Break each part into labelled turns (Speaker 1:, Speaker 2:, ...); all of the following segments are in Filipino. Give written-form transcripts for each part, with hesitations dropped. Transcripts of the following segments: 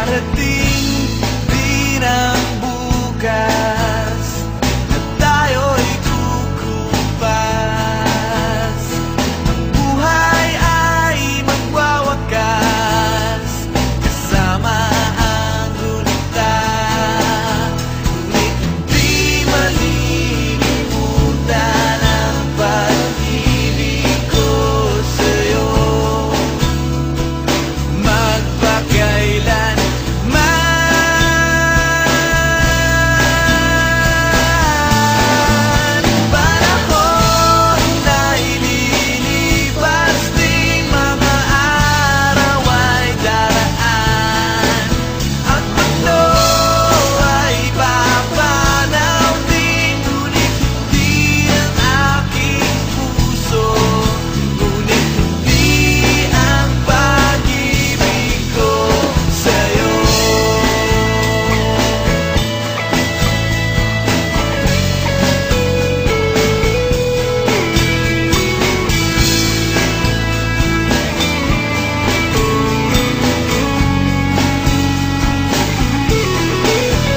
Speaker 1: darating din ang bukas at tayo'y kukupas. Ang buhay ay magwawakas kasama ang gulita, ngunit di malilimutan ang pag-ibig ko sa'yo magpakailanman. Panahon na ililipas, di mga araw ay daraan. Ang mundo ay papanaw din, ngunit hindi ang aking puso, ngunit hindi ang pag-ibig ko sa'yo.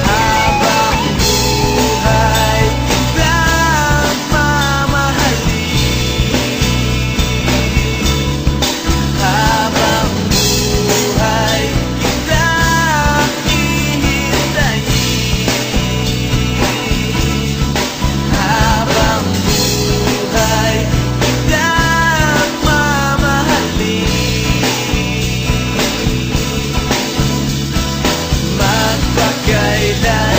Speaker 1: Habang buhay kitang mamahalin, habang buhay kitang hihintayin, habang buhay kitang mamahalin, magpakailanman.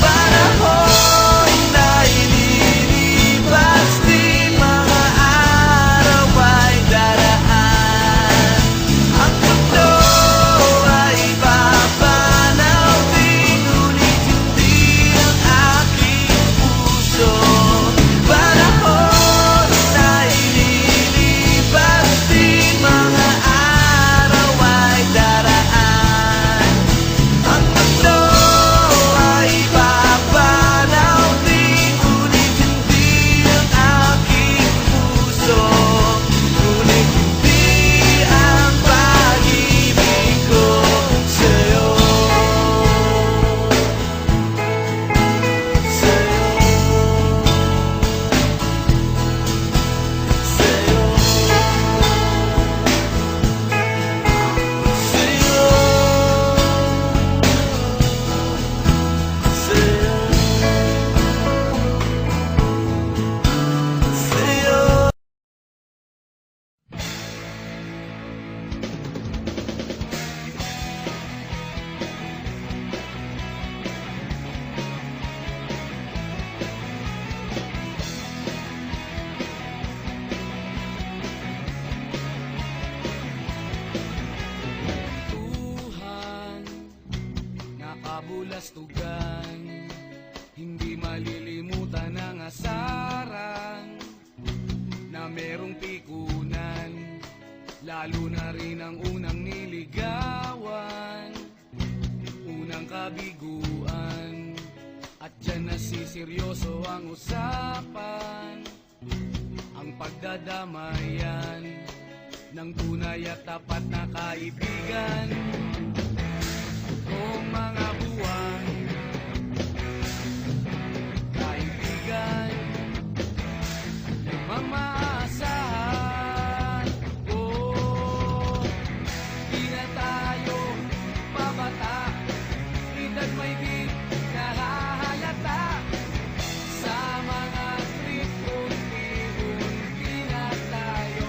Speaker 1: Panahon na ililipas, di mga araw ay daraan. Ang mundo ay papanaw din, ngunit hindi ang aking puso. Panahon na ililipas, di mga araw ay daraan. Ang mundo ay papanaw din, ngunit hindi ang aking puso, ngunit hindi ang pag-ibig ko sa'yo. Tuhan, nakabulastugan, hindi malilimutan ang asaran na merong pikunan, lalo na rin ang unang niligawan, unang kabiguan, at dyan nasiseryoso ang usapan, ang pagdadamayan ng tunay at tapat na kaibigan. Kung mga buwan, kaibigan, nagmamaasahan, oh, di na tayo babata, edad may di nahahalata, sa mga trip unti-unti na tayo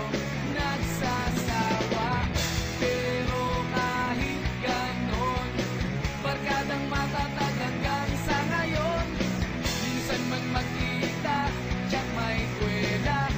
Speaker 1: nagsasawa. Pero kahit ganon, barkadang matatag hanggang sa ngayon. Minsan man magkita, tiyak may kwela,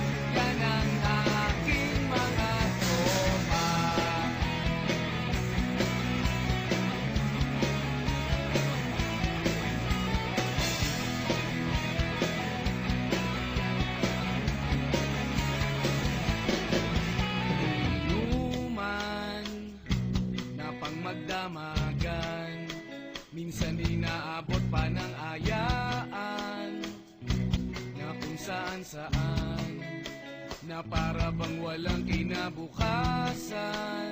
Speaker 1: na para bang walang kinabukasan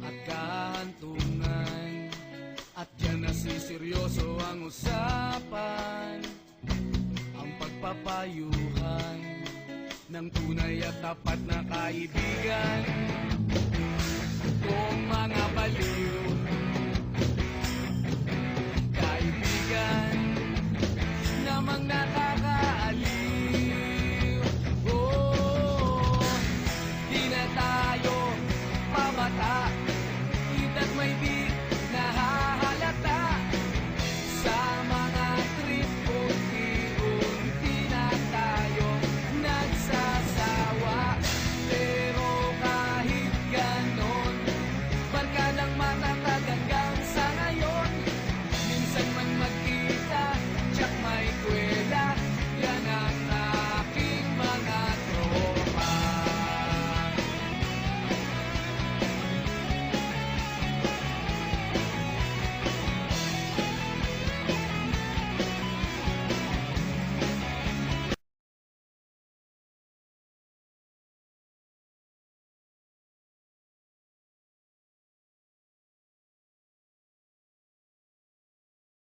Speaker 1: at kahantungan. At diyan na seryoso ang usapan, ang pagpapayuhan ng tunay at tapat na kaibigan. Kung mga baliw